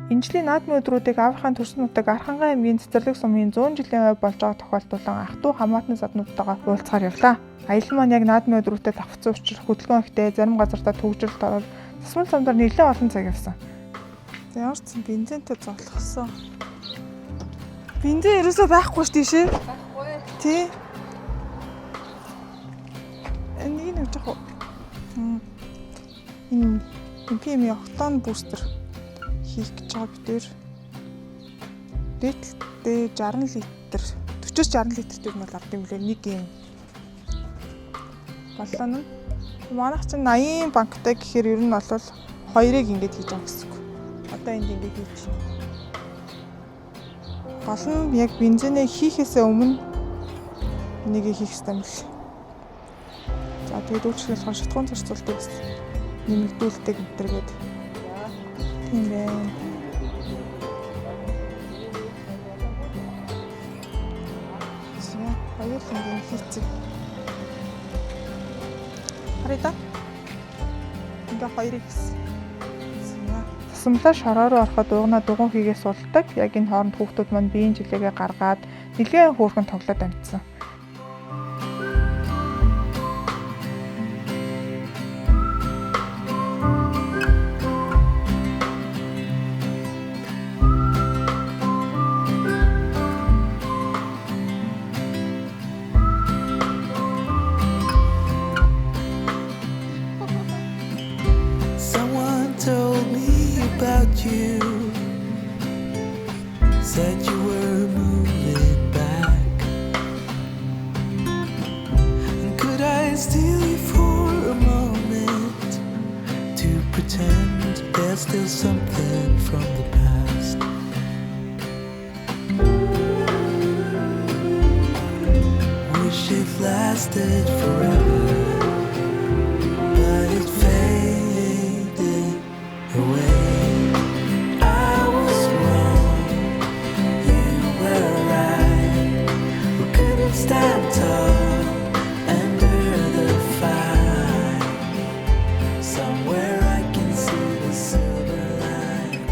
Энэ жилийн наадмын өдрүүдийг Аврахын төрсөн нутаг Архангай аймгийн Цэцэрлэг сумын 100 жилийн ой болж байгаа тохиолдолон ах トゥ хамаатан саднуудтайгаа уулзахаар явлаа. Аялал маань яг наадмын өдрүүдэд давхцсан учраас хөдөлгөөн ихтэй зарим газартаа төгжрөлт ороод засмал замдаар нэлээд олон цаг явсан. За ямар ч бензинтэй зоглохсон. Бензин ерөөсөө байхгүй ш тийшээ. Байхгүй. Тий. Энийг нэг жоо. Энэ PM октон бустер хийх гэж байгаа бид тээр. Литртэй 60 литр 40-60 литртэй нь бол авд юм лээ нэг юм. Боллоо нь. Манайх чинь 80 банктай гэхээр ер нь бол 2-ыг ингэж хийж байгаа гэсэн үг. Одоо энд ингэ хийж. Гол нь яг бензинээ хийхээсээ өмнө энийг хийх хэрэгтэй юм л. За тэгээд үйлчлэл шатхуун зарцуулалтыг бас нэмэгдүүлдэг гэтэргээд. Тийм байна. Зя, хоёулангийн хийцэг. Хараа. Ингээ хоёрыг хийсэн. Зя. Тусамлаа шороо руу ороход уугнаа дугуун хийгээ сулдаг. Яг энэ хооронд хүүхдүүд маань биеийн жилээгээ гаргаад нэлээд хөөрхөн тоглоод амжсан. You said you were moving back, and could I steal you for a moment to pretend there's still something from the past? Wish it lasted forever, but it faded away. Stand tall under the fire. Somewhere I can see the silver lining.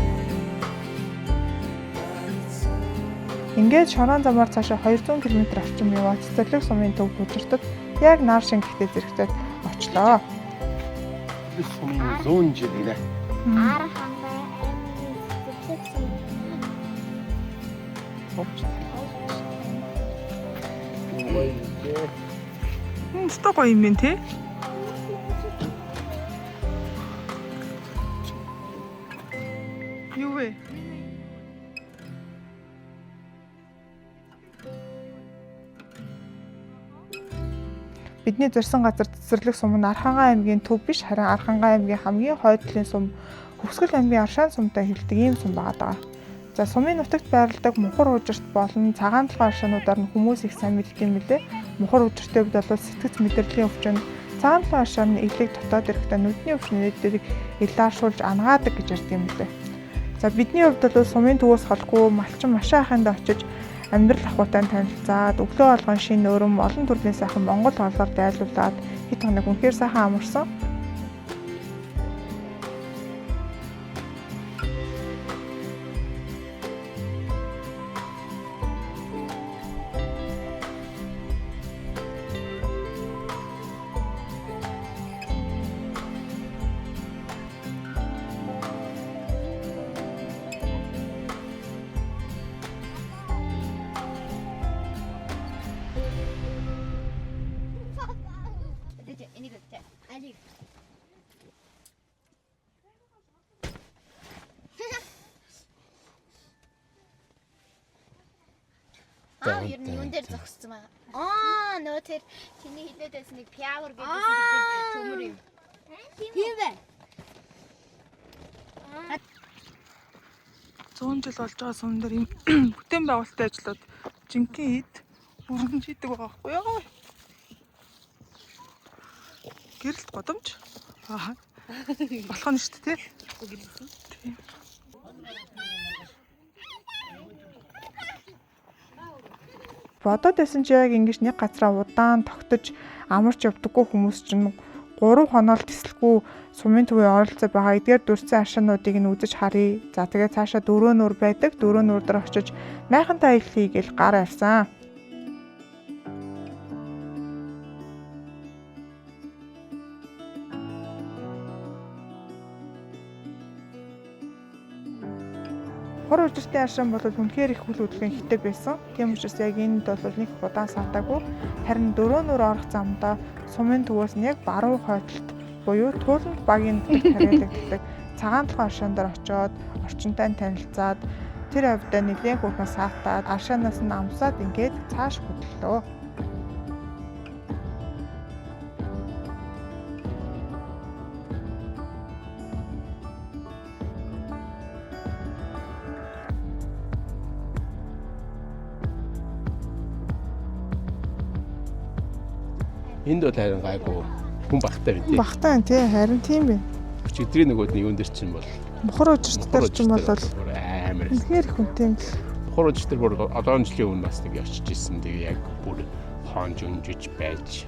Ингээд шорон замаар цаашаа 200 км орчим яваад Цэцэрлэг сумын төв бүжигтд яг нар шингэхтэй зэрэгцээд очлоо. Сумын 100 жил гинэ. Архангай аймгийн Цэцэрлэг сум. Өстой гоё юм байна те. Юу вэ? Бидний зорьсон газар Цэцэрлэг сум нь Архангай аймгийн төв биш харин Архангай аймгийн хамгийн хойдлын сум Хөвсгөл аймгийн Аршаан сумтай хэлдэг ийм сум байгаа. За сумын нутагт байрладаг мухар уужирт болон цагаан толгой аршаануудаар нь хүмүүс их сайн мэддэг юм лээ. Мухар уужиртын хувьд бол сэтгэц мэдрэлийн өвчин, цагаан толгой аршаан нь элийг дотоод ирэхдээ нүдний өвчнүүдийг илааршуулж ангаадаг гэж ярьдаг юм лээ. За бидний хувьд бол сумын төвөөс холгүй малчин машин ахынд очиж амьдрал ахуйтай танилцаад өглөө болгон шинэ өрөм олон төрлийн сайхан монгол хоолоор дайлуулад хэд хоног үнэхээр сайхан амарсан. Ер нь юун дээр зогссон байгаа. Нөө тэр чиний хэлээд байсан нэг пиавер гэдэг төмөр юм. Тийм бай. 100 жил болж байгаа сум дээр юм бүтээн байгуулалтын ажлууд жинхэнэ хэд өргөмжийдэг байгаа байхгүй яа. Гэрэлт годомж. Болох нь шүү дээ тий. Бодоод байсан чи яг ингэж нэг газараа удаан тогтож амарч явдаггүй хүмүүс чинь 3 хоноо л тесэлгүй сумын төвийн ойролцоо байгаа эдгээр дүрцэн аршинуудыг нь үзэж харъя. За тэгээд цаашаа 4 нүур байдаг. 4 нүур дээр очиж майхантай аялал хийгээл гар авсан. Хор үжиртэй аршин бол үнэхээр их үл хөдлөн хитэг байсан. Тийм учраас яг энд бол нэг удаан саатаагүй. Харин 4 нүур орох замдаа сумын төвөөс нь яг баруун хойдолд буюу Тууланд багийн тариалагддаг цагаан толгой аршин дээр очиод орчинтой танилцаад тэр хавьдаа нэлээд хөрхөн саатаад аршинаас нь амсаад ингээд цааш хөдлөлөө. Энд бол харин гайгүй хүн багтай байна тий. Багтаа тий харин тийм байна. Өчигдрийн нөгөөд нь юун дээр чинь бол Бохор үжиртээр ч юм бол амар. үнэхээр хүнтэй юм. Бохор үжиртэр бүр одоо жилийн өмнө бас нэг очиж исэн. Тэгээ яг бүр хоонж өнжиж байж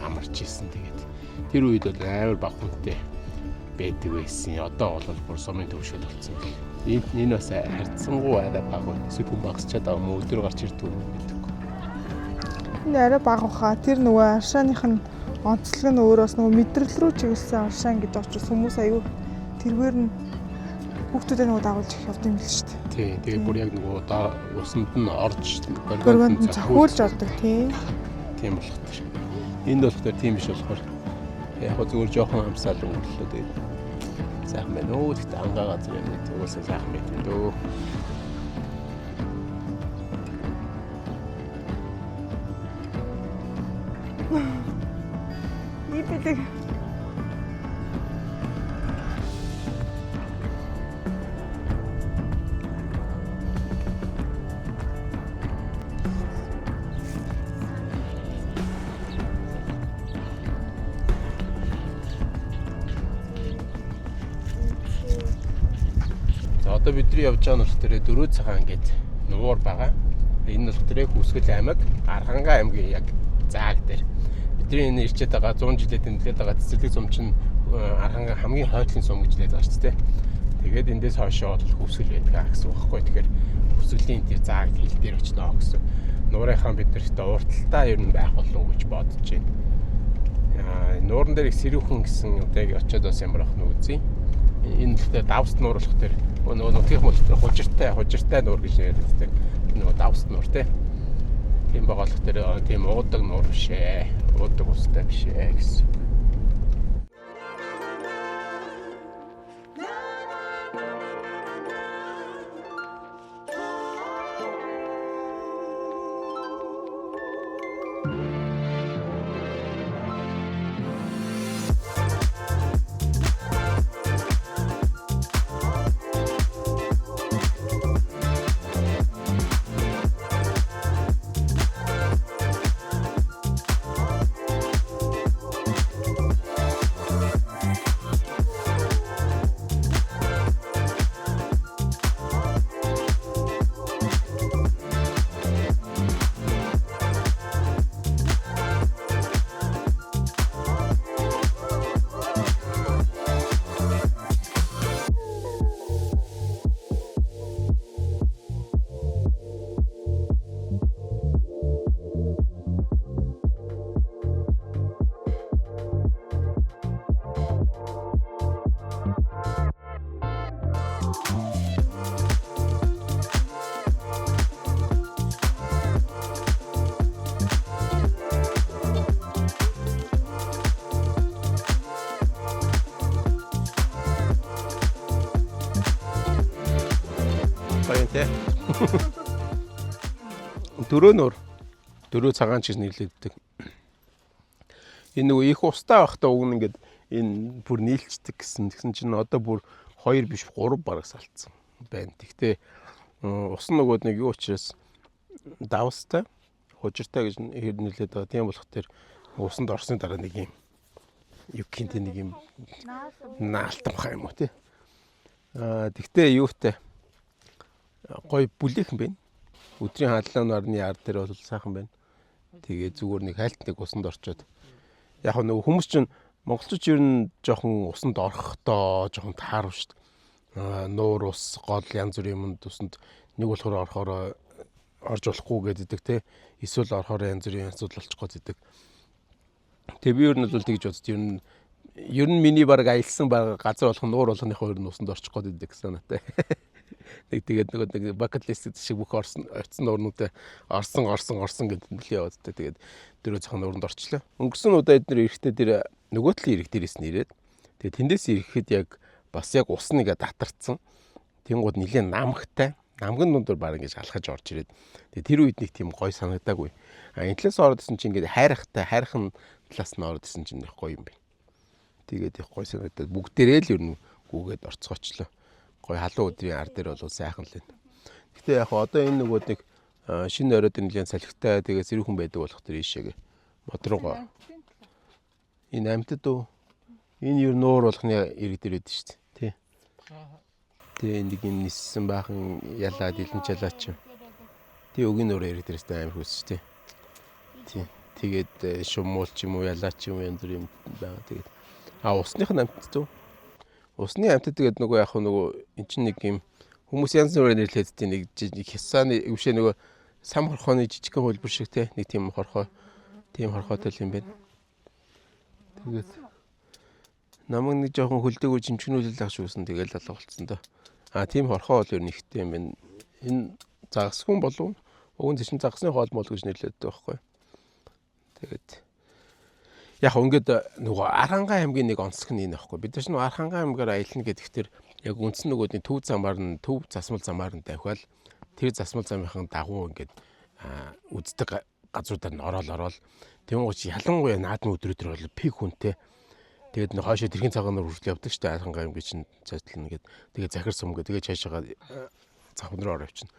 амарч исэн. Тэгээд тэр үед бол амар баг хүнтэй байдаг байсан. Одоо бол бүр сумын төвшөл болсон. Энэ бас харьцангуй арай баг хүн. Эсвэл хүн багсчаад байгаа мө өдөр гарч ирдэг юм гэдэг. Энэ арай баг баха. Тэр нөгөө аршааных нь онцлог нь өөрөөс нөгөө мэдрэл рүү чиглэсэн аршаан гэж очиж хүмүүс аюу тэргээр нь хүүхдүүдэд нөгөө дагуулж их явд юм л шүү дээ. Тий, тэгээ бүр яг нөгөө усанд нь орж Горгонд нь захиулж ордог тий. Тийм болох гэж. Энд болохоор тийм биш болохоор яг хөө зүгээр жоохон амсаал өнгөрлөө тэгээд сайхан байна. Өө гэхдээ ангаа газар юм гэдэг уусаа сайхан байт юм дөө. Ипэдэг. За одоо бидний явж байгаа нь болохоор дөрөв цагаан гээд нуур байгаа. Энэ нь болохоор Хүсгэл аймаг, Архангай аймгийн яг зааг дээр. Бидний энэ ирчээд байгаа 100 жилээр тэмдэглээд байгаа цэцэрлэг сум чинь Архангай хамгийн хойдлын сум гэж хэлээд байгаа шүү дээ. Тэгээд эндээс хойшоо бол Хүсгэл байдаг гэсэн үг байхгүй. Тэгэхээр Хүсгэлийн тэр зааг хил дээр очихноо гэсэн. Нуурынхаа бид нарт урталтаа ер нь байх болов уу гэж бодож байна. Нууран дээр их сэрүүхэн гэсэн үгийг очиод бас ямар ах нь үзье. Энэ ихтэй давс нуур болох тэр нөгөө нутгийн мөл тэр хужиртай нуур гэж ярьдаг. Нөгөө давс нуур те. Тийм байгaalах тэр тийм уудаг нуур биш ээ. Уудаг устай биш ээ гэсэн. Баянтай. Дөрөв нуур. Дөрөв цагаан ч гэж нэрлэгддэг. Энэ нөгөө их устаа байхдаа уг нь ингээд энэ бүр нийлцдэг гэсэн. Тэгсэн чинь одоо бүр 2 биш 3 бараг салцсан байна. Тэгтээ ус нөгөөд нэг юу учраас давстай, хужиртай гэж нэрлэдэг байгаа. Тийм болох тэр усанд орсны дараа нэг юм юу гинт нэг юм наалтан бах юм уу тий. Тэгтээ юутай гой бүлэхэн байна. Өдрийн хааллааны нарны ар дээр бол сайхан байна. Тэгээ зүгээр нэг хайлтныг усанд орчоод Яг нөгөө хүмүүс чинь монголчууд ер нь жоохон усанд орохдоо жоохон таарав шүү дээ. Нуур ус гол янз бүрийн юмд усанд нэг болохоор орохоор орж болохгүй гэдэг те. Эсвэл орохоор янз бүрийн асуудал болчихгоо гэдэг. Тэгээ би ер нь бол тэгж бодд ер нь миний баг аялсан баг газар болох нуур болгоныхоо ер нь усанд орчих гээд байдаг гэсэн надад. Нэг тэгээд нэг bucket list шиг бүх орсон нуурнуудаа орсон гэдэг нь л яваад та тэгээд дөрөв цагаан нууранд орчлоо. Өнгөрсөн удаа эдгээр эрэхтэй тэр нөгөө талын эрэг дээрээс нь ирээд тэгээд тэндээс ирэхэд яг бас яг ус нэгэ татарцсан. Тэнгууд нилээн намхтай. Намгын дундор баг ингэж алхаж орж ирээд тэгээд тэр үед нэг тийм гой санагдаагүй. Энэ талаас ороод исэн чинь ингээд хайрхан талаас нь ороод исэн чинь их гоё юм бэ. Тэгээд их гой санагдаад бүгдээрээ л ер нь гүгээд орцгоочлоо. Гой халуун өдрийн ар дээр бол сайхан л байна. Гэтэ яг одоо энэ нөгөөд нэг шинэ оройд нэлээд салхитай тэгээд сэрүүхэн байдаг болох тэр ийшээгээ модрогоо. Энэ амьтад уу? Энэ юу нуур болгоны ирэг дээр байдаг шүү дээ. Тий. Тэгээ нэг юм ниссэн баахан ялаад илэн чалаач. Тий өгийн нуур ирэг дээрээс амар хүсэж тий. Тий. Тэгээд шумуул ч юм уу ялаач юм янз бүр юм байгаа. Тэгээд усных нь амьтад уу? Усны амьтад тэгээд нөгөө яг нөгөө эн чинь нэг юм хүмүүс янз бүрээр нэрлээд тийм нэг хясааны өвшөө нөгөө сам хорхооны жижигхэн хөлбөр шиг те нэг тийм хорхоотой юм байна. Тэгээд намайг нэг жоохон хөлдөөгөө жимчгнүүлэл ах шүүсэн тэгээд алга болцсон доо. Тийм хорхоо бол ер нь ихтэй юм байна. Энэ загсгүй болов уу? Уг нь чинь загсны хоол мол гэж нэрлэдэг байхгүй. Тэгээд яг ингээд нөгөө Архангай аймгийн нэг онцлог нь энэ байхгүй. Бид нар ч нөгөө Архангай аймгаар аялна гэдэгтэр яг үндсэн нөгөөдний төв засмал замаар нь давхиал тэр засмал замынхан дагуу ингээд үздэг газруудаар нь ороод тэнгуүч ялангуяа наадмын өдрөдөр бол пик хүнтэй. Тэгээд нэг хойшоо тэрхийн цагаанаар хүртэл явдаг шүү дээ. Архангай аймгийн чинь цаатлан ингээд тэгээд захир сум гэдэг тэгээд цаашаага завхан руу ороо явчихна.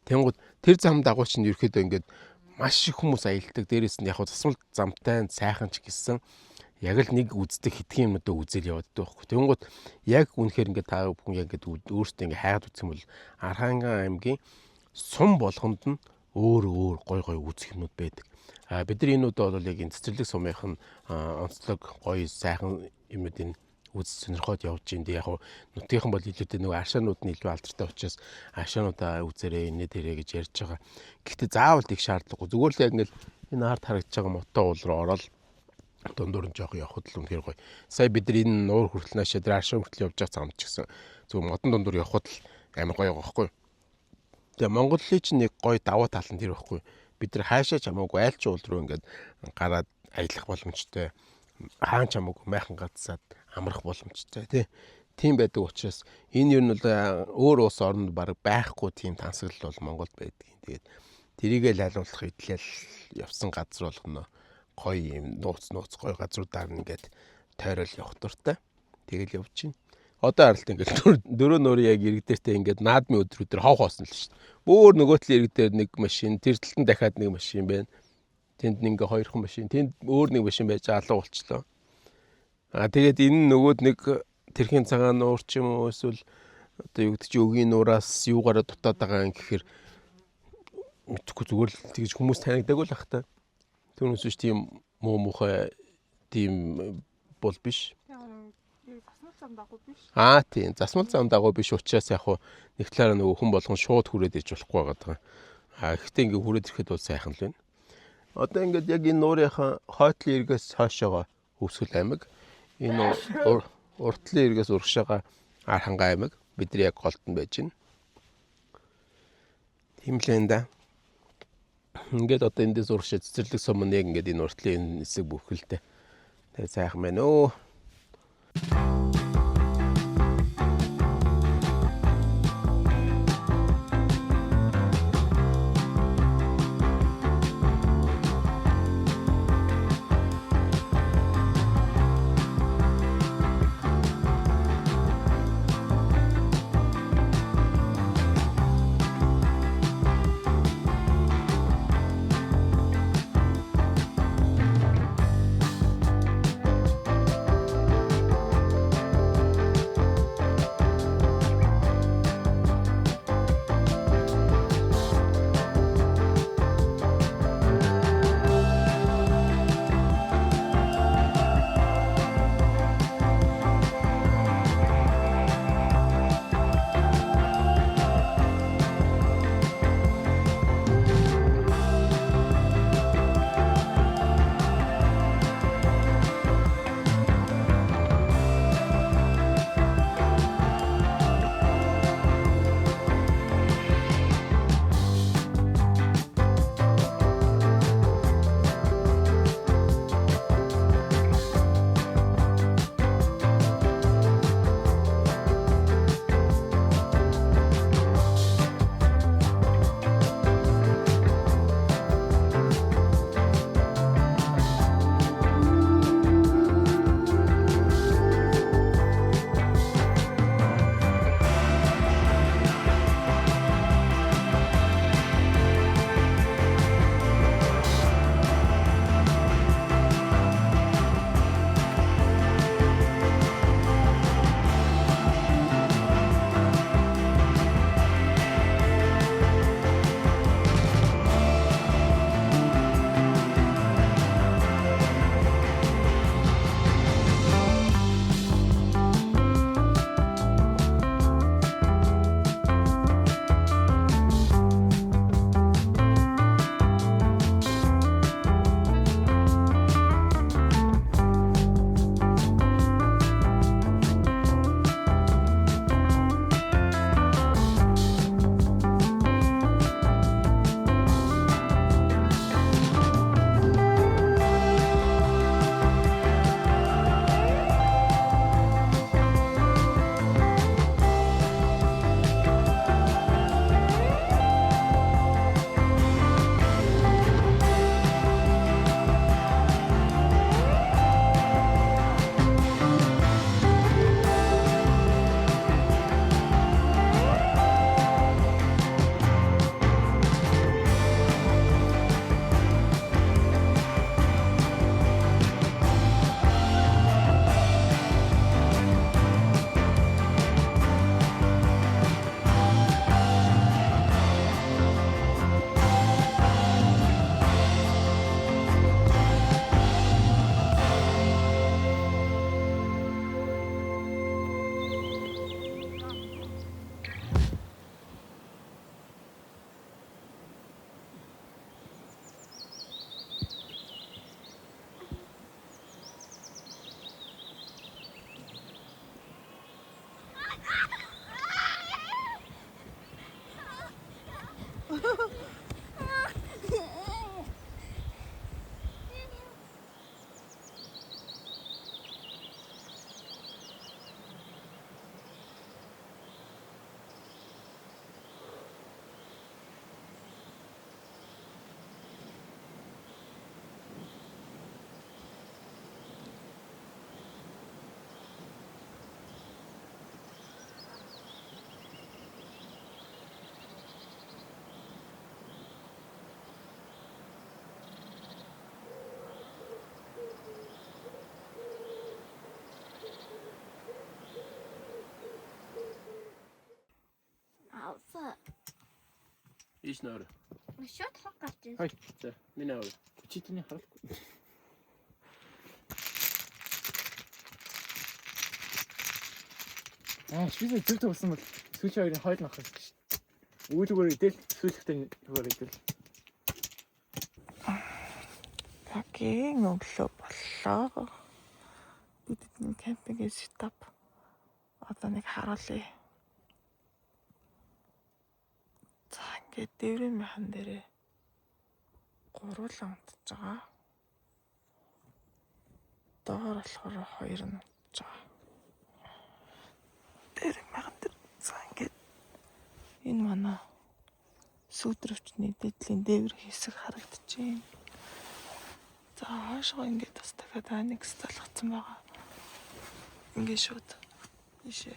Тэнгууд тэр зам дагуу чинь ерөөхдөө ингээд маш их хүмүүс аялдаг. Дээрээс нь яг засмал замтай сайхан ч гэсэн яг л нэг үздэг хитгэн юмнуудаа үзэл яваад байгаа байхгүй. Тэнгууд яг үнэхээр ингээд та бүхэн яг ингээд өөртөө ингээд хайгаад үзэх юм бол Архангай аймгийн сум болгонд нь өөр гой үзэх юмнууд байдаг. Бид нар энэ удаа бол яг энэ цэцэрлэг сумынх нь онцлог гоё сайхан юмнуудын үз сонирхоод явж байна. Яг нутгийнхан бол илүүтэй нөгөө аршаанууд нь илүү алдартай учраас аршаануудаа үзээрэй инээ тэрэ гэж ярьж байгаа. Гэхдээ заавал их шаардлагагүй. Зүгээр л яг ингээд энэ ард харагдаж байгаа мото уул руу ороод дундуур нь жоох явахд л үнэхээр гоё. Сая бид нар энэ нуур хүртэл наашаа тэр аршаан хүртэл явж байгаа замд ч гэсэн зөв модон дундуур явахд л амар гоё байгаа байхгүй. Тэгээ Монголын чинь нэг гоё даваа тал нь тэр байхгүй. Бид нар хаашаа ч хамаагүй айлч уул руу ингээд гараад аялах боломжтой. Хаан ч хамаагүй майхан гацсаад амрах боломжтой тийм байдаг учраас энэ юу нь бол өөр улс орнд баг байхгүй тийм тансаглал бол Монголд байдгийг. Тэгээд тэрийгээ лайлуулах идэл явсан газар болгоно гоё юм нууц гоё газруудаар ингээд тойрол явах дуртай. Тэгэл явж чинь. Одоо харалт ингээд дөрөв нуурын яг ирэг дээртэй ингээд наадмын өдрүүдээр хов хоосон л шүү дээ. Өөр нөгөө талын ирэг дээр нэг машин, тэр талд нь дахиад нэг машин байна. Тэнд нэг хоёрхан машин, тэнд өөр нэг машин байж алга болчлоо. Тэгээд энэ нөгөөд нэг тэрхийн цагаан нуур ч юм уу эсвэл одоо юу гэдэг чи өгийн нуураас юугаараа дутаад байгаа юм гэхээр мэдхгүй зүгээр л тэгж хүмүүс танигдаг л ах та. Түүнээс ч тийм муухай тийм бол биш. Засмал зам дагуу биш. Тийм засмал зам дагуу биш учраас яг нэг талаараа нөгөө хүн болгон шууд хүрээд ирж болохгүй байгаа. Гэхдээ ингээ хүрээд ирэхэд бол сайхан л байна. Одоо ингээд яг энэ нуурынхаа хойтлын эргээс хойшоогоо Хөвсгөл аймаг, энэ уртлын эргээс урагшаага Архангай аймаг бидний яг голд нь байж байна. Тийм л энэ да. Ингээд одоо эндээс урагшаа цэцэрлэг сум нь яг ингээд энэ уртлын хэсэг бүхэлдээ. Тэгээ сайхан байна өө. авсан. Ийш нөр. Шот хог гарч ирсэн. Хай. За, миний аваа. Чи тэний харахгүй. Швейцар зөв төгсөн бол сүүлийн хоёрын хойл нах гэсэн шүү. Үүлгээр идэл сүүлхтэй зүгээр идэл. Багийн өглөө боллоо. Бид энэ кемпингийн сетап одоо нэг харуулъя. За ингээд дээврийн майхан дээрээ гуруулан унтж байгаа. Доор болохоор хоёр нь унтж байгаа. Дээврийн майхан дээр за ингээд энэ манай сүүтрөвчний дэдлийн дээвэр хэсэг харагдчихээн. За хаашаа ингээд бас дахиад анекс залгацсан байгаа. Ингээд шууд ишээ.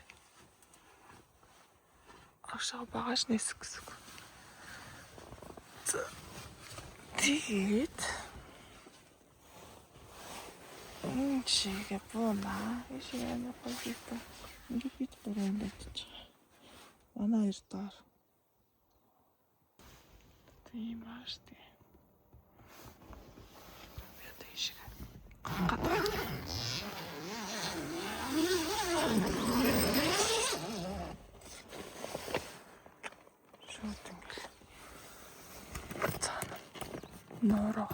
Ашаа багажны хэсэг гэсэн. За тэгээд шигээ бууна. Ишээ нэг гоё. Ингээд бид дөрөв лээч. Манай хоёр доор. Тийм ааш тий. Нороо.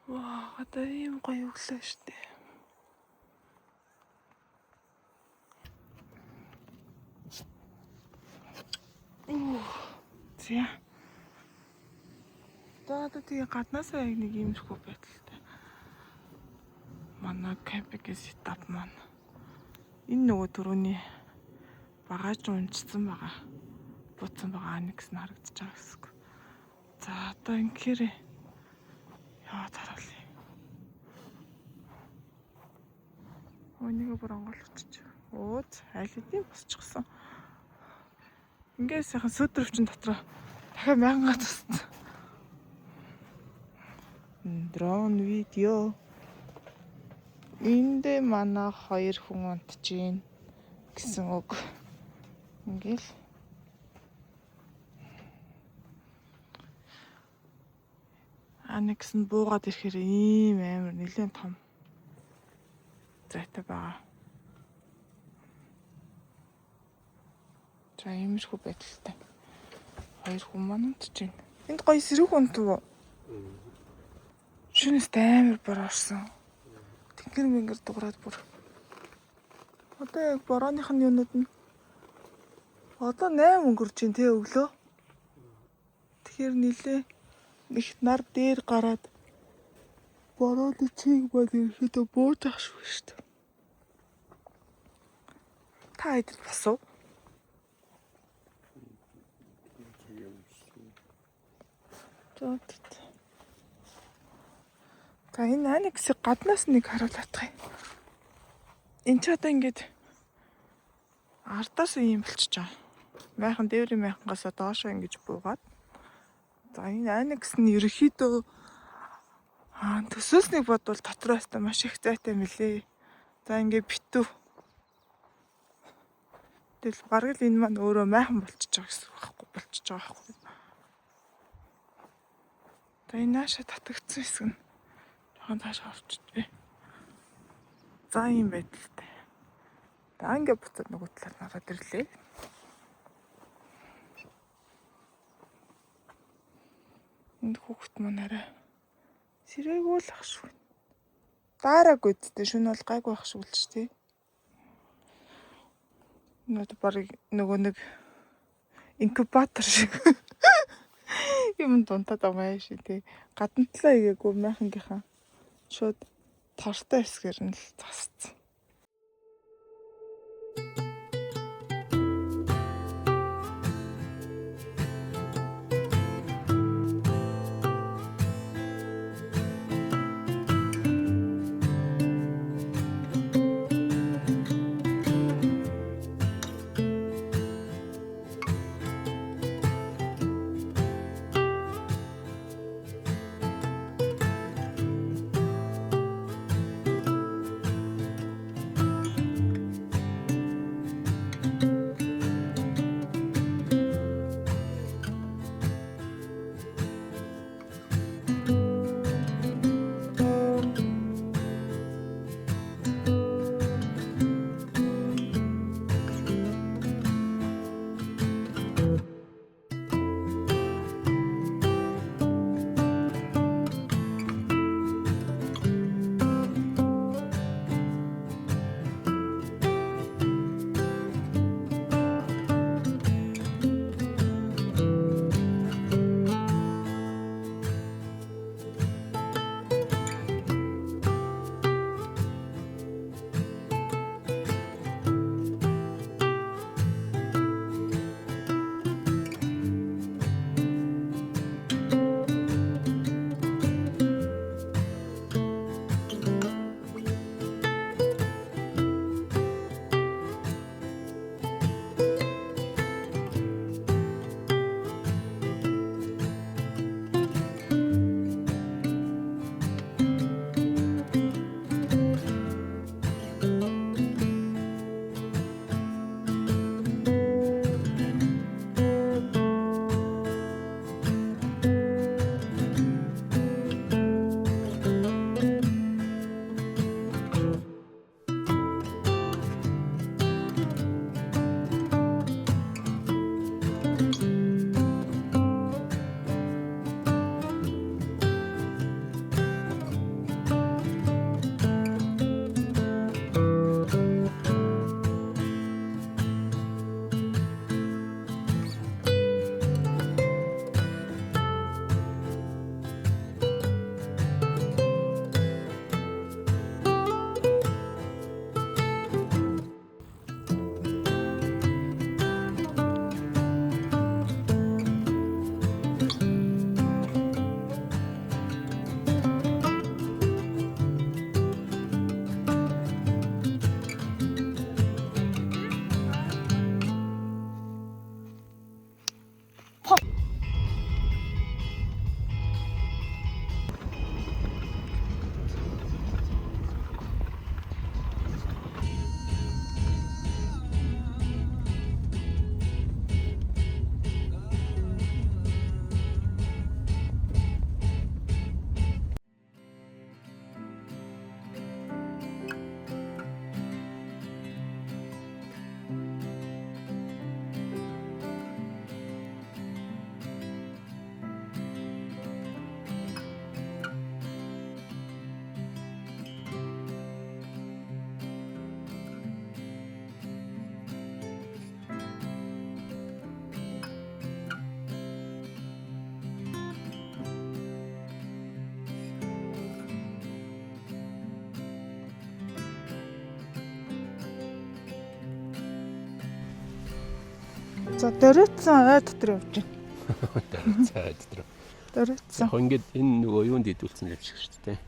Ваа, одоо ийм гоё өглөө шүү дээ. За. Одоо тэгээ гаднаасаа яг нэг иймэрхүү байдалтай. Манай кемпингийн сетап маань энэ нөгөө түрүүний багаж унцсан байгаа. Буцсан байгаа анекс нь харагдаж байгаа гэсэн. За одоо ингэхээр яа тараалаа. Өнийгөө бүр онгойлгочих. Өөд аль хэдийн босчихсон. Ингээд сайхан сөөдрөвчин дотроо дахиад 1000 туссан. Дрон видео. Энд манай хоёр хүн унтж гин гэсэн үг. Ингээл анекс нь буугаад ирэхээр ийм амар нэлээд том зайтай байгаа. За иймэрхүү байдалтай. Хоёр хүн маань унтж гин. Энд гоё сэрүүх унтв. Шүнэс амар бороосон. Тэнгэр мэнгэр дуграад бүр. Одоо яг борооных нь юунууд нь одоо 8 өнгөрч ин тэ өглөө. Тэгэхээр нилээ их нар дээр гараад борооны чиг бод ерөөдөө бууж ах шүү дээ. Та хэд басв? Зөөд. За энэ анексыг гаднаас нэг харуулах юм. Энд ч одоо ингээд ардаас юм болчихж байгаа. Майхан дээврийн майхангаас доошоо ингэж буугаад. За энэ анекс нь ерөөхдөө төсөөснийг бодвол дотроос та маш их зайтай мөлий. За ингээд битүү. Тэгэл бараг л энэ маань өөрөө майхан болчихж байгаа гэсэн байхгүй болчихж байгаа байхгүй. За энэ нааша татагдсан хэсэг нь тааш орчтой. За юм байдалтай. За ингээд буцаад нөгөө талаар нараад ирлээ. Энд хүүхэд маань арай сэрээгүй л ах шүү. Даараагүй дээ шөнө бол гайгүй ах шүү л ч тий. Нөгөө барыг нөгөө нэг инкубатор шиг юм дунтаад байгаа юм шиг тий. Гадна талаа игээгүй майхангийнхаа шууд тортой хэсгэр нь л засцсан. За дөрөцсөн ой дотор явж байна. За дотор. Дөрөцсөн. Яг ингээд энэ нөгөө юунд идүүлсэн юм шиг шүү дээ.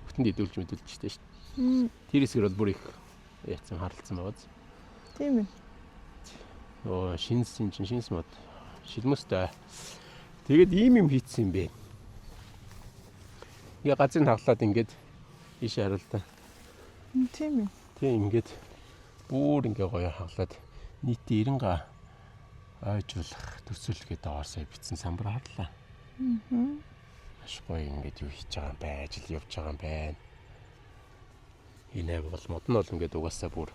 Хөтөнд идүүлж мэдүүлж штэ шүү дээ. Тэр хэсгэр бол бүр их яцсан харалцсан байгаа. Тийм ээ. Оо шинс мод шилмөстэй. Тэгээд ийм юм хийцсэн юм бэ. Ингээ газрыг хаглаад ингээд ийш харуул та. Тийм ээ. Тийм ингээд бүр ингээ гоё хаглаад нийтийн 90 ойжуулах төсөөлгээд доорсоо бичсэн самбар харлаа. Маш гоё ингээд юу хийж байгаа юм бэ? Ажил явж байгаа юм байна. Энэ бол мод нь бол ингээд угаасаа бүр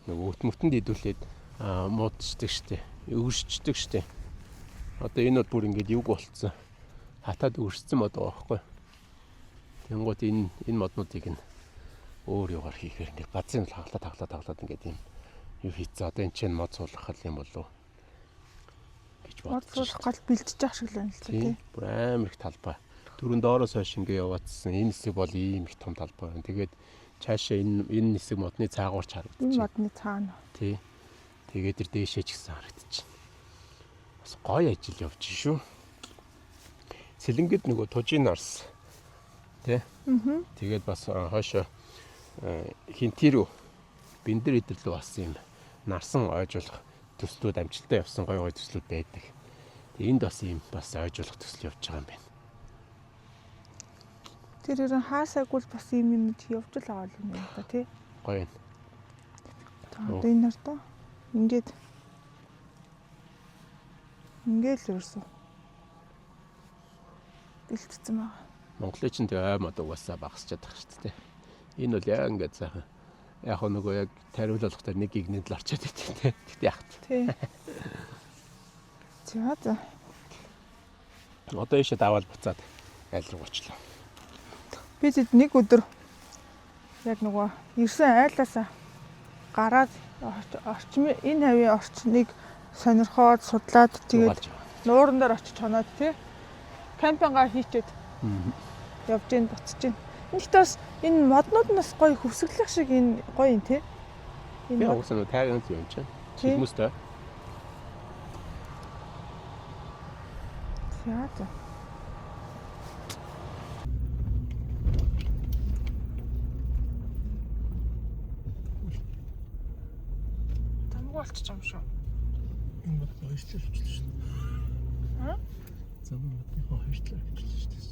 нөгөө өтмөтөнд идүүлээд муудчдаг штэ. Өвөрчдөг штэ. Одоо энэ бол бүр ингээд юг болцсон. Хатаад өвөрчсөн мод байгаа байхгүй. Тэнгууд энэ моднуудыг нь өөр югаар хийхээр ингээд газрын хаглаад ингээд юм юу хийцээ. Одоо энэ чинь мод суулгах юм болов уу? Гэж бодож гол бэлдэж явах шиг л байна л тий. Бүр амар их талбай. Дөрөв доороос хойш ингээ яваадсан. Энэ хэсэг бол ийм их том талбай байна. Тэгээд цаашаа энэ хэсэг модны цаагуурч харагдаж Энэ байна. модны цаана. Тий. Тэгээд тэр дээшээ ч гэсэн харагдаж байна. Бас гоё ажил явж шүү. Сэлэнгэд нөгөө тужийн нарс. Тий. Тэгээд бас хойшоо хинтэрүү бэндэр идэрлүү басан юм. Нарсан ойжуулах төслүүд амжилттай явсан гоё төслүүд байдаг. Энд бас ийм бас ойжуулах төсөл явж байгаа юм байна. Тэр ерөн хаасаагүй бас юм явж л байгаа юм байна да тий. Гоё юм. Одоо энэ нар то ингээд л ерөөсөө бэлтцсэн байгаа. Монголын чинь тэг ой мод угаасаа багасчаад байгаа шүү дээ. Энэ бол яа ингээд сайхан. Яг нөгөө яг тариулах дээр нэг игнэд л орчод идэв тий. Тэгтээ яах вэ? Тий. За. Одоо ийшээ даваал буцаад айл руу очлоо. Би тэд нэг өдөр яг нөгөө ирсэн айлаасаа гараад энэ хавийн орчныг сонирхоод судлаад тэгээд нууран дээр очиж хоноод тий кампингаа хийчихэд явж гин буцаж гин. Нэгт бас энэ моднууд нас гоё хөвсгөлөх шиг энэ гоё юм тий. Би уусаа нөгөө тайганд юм чинь. Шилмөстэй. За. Болчих юм шүү. Энэ мод хоёрчлаа авчлаа шүү дээ. Зам модны хоёрчлаа авчлаа шүү дээ.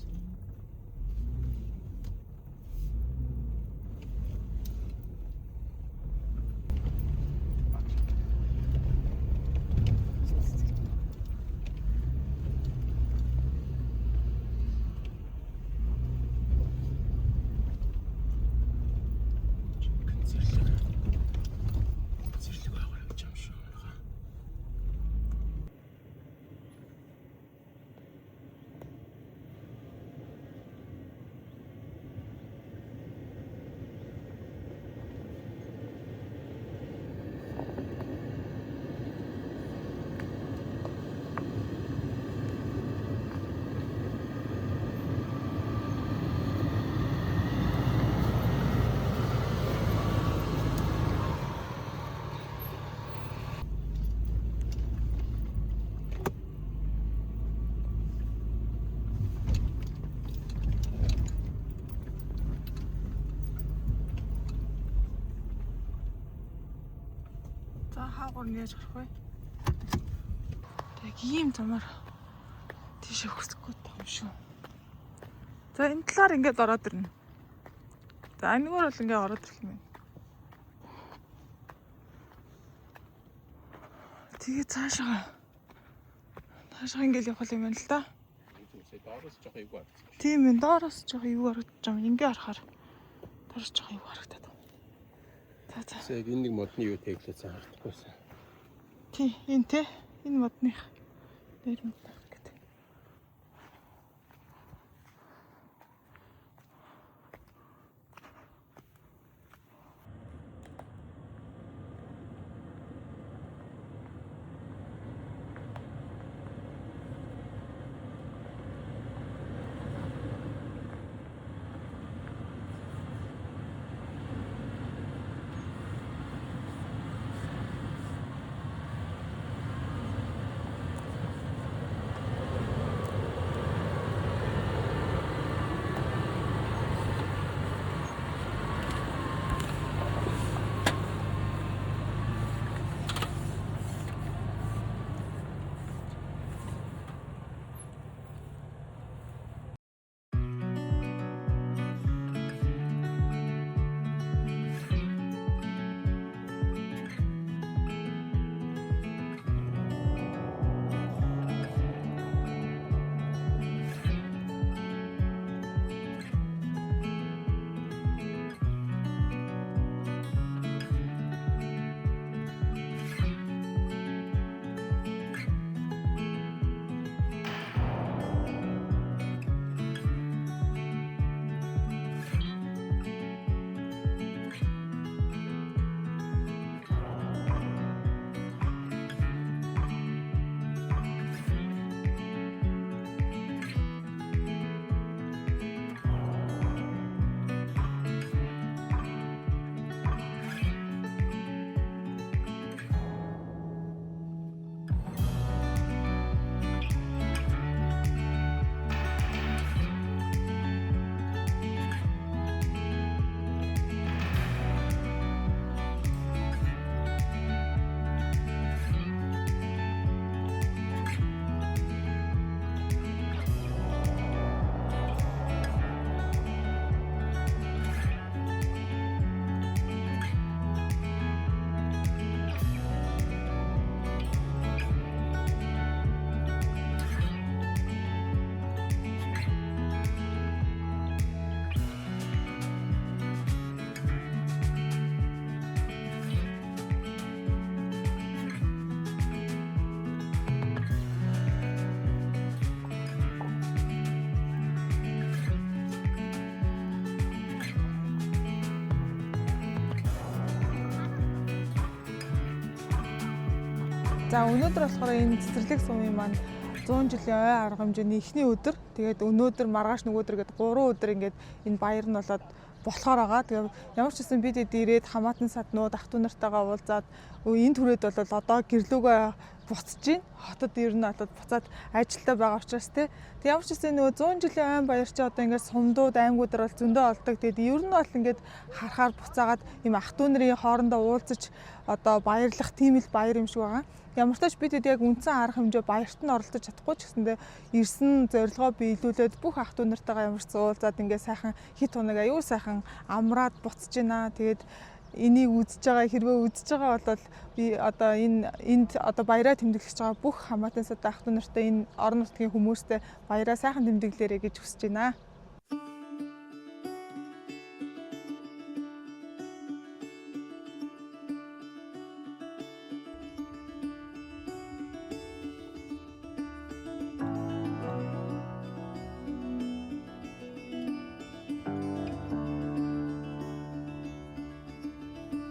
За хаагур нээж гарах вэ? Тэг ийм замаар тийш хөрсөхгүй юм шүү. За энэ талаар ингээд ороод ирнэ. За энэгээр бол ингээд ороод ирэх юм байна. Тэгээ цаашаа ингээд явах юм байна л да. Доороос жоох аюу харагдсан. Тийм ээ, доороос жоох аюу харагдаж байгаа. Ингээ харахаар доороос жоох аюу харагдаад байна. За. Яг энэ нэг модны юу тэглээсэн харагдахгүйсэн. Тий, энэ те. Энэ модных дээр мод гэдэг. За өнөөдөр болохоор энэ цэцэрлэг сумын маань 100 жилийн ой арга хэмжээний эхний өдөр. Тэгээд өнөөдөр маргааш нөгөөдөр гээд 3 өдөр ингээд энэ баяр нь болоод болохоор байгаа. Тэгээд ямар ч гэсэн бид ирээд хамаатан саднууд ах トゥ нартайгаа уулзаад энэ түрээд бол одоо гэрлүүгөө буцаж гин. Хотод ер нь одоо буцаад ажилдаа байгаа учраас тий. Тэг ямар ч гэсэн нөгөө 100 жилийн айн баяр чи одоо ингээд сумдууд аймагуудаар бол зөндөө олдог. Тэгээд ер нь бол ингээд харахаар буцаагаад ийм ах トゥ нарын хоорондоо уулзаж одоо баярлах тийм л баяр юм шиг байгаа. Ямар ч тач бид яг үндсэн арга хэмжээ баярт нь оролцож чадахгүй ч гэсэндээ ирсэн зорилгоо биелүүлээд бүх ах トゥ нартайгаа ямар ч уулзаад ингээд сайхан хит хунаг аюу сайхан амраад буцаж гинэ. Тэгээд энийг үзэж байгаа хэрвээ үзэж байгаа бол би одоо энд одоо баяраа тэмдэглэж байгаа бүх хамаатан сад ах トゥ нартай энэ орон нутгийн хүмүүстэй баяраа сайхан тэмдэглээрэй гэж хүсэж байна.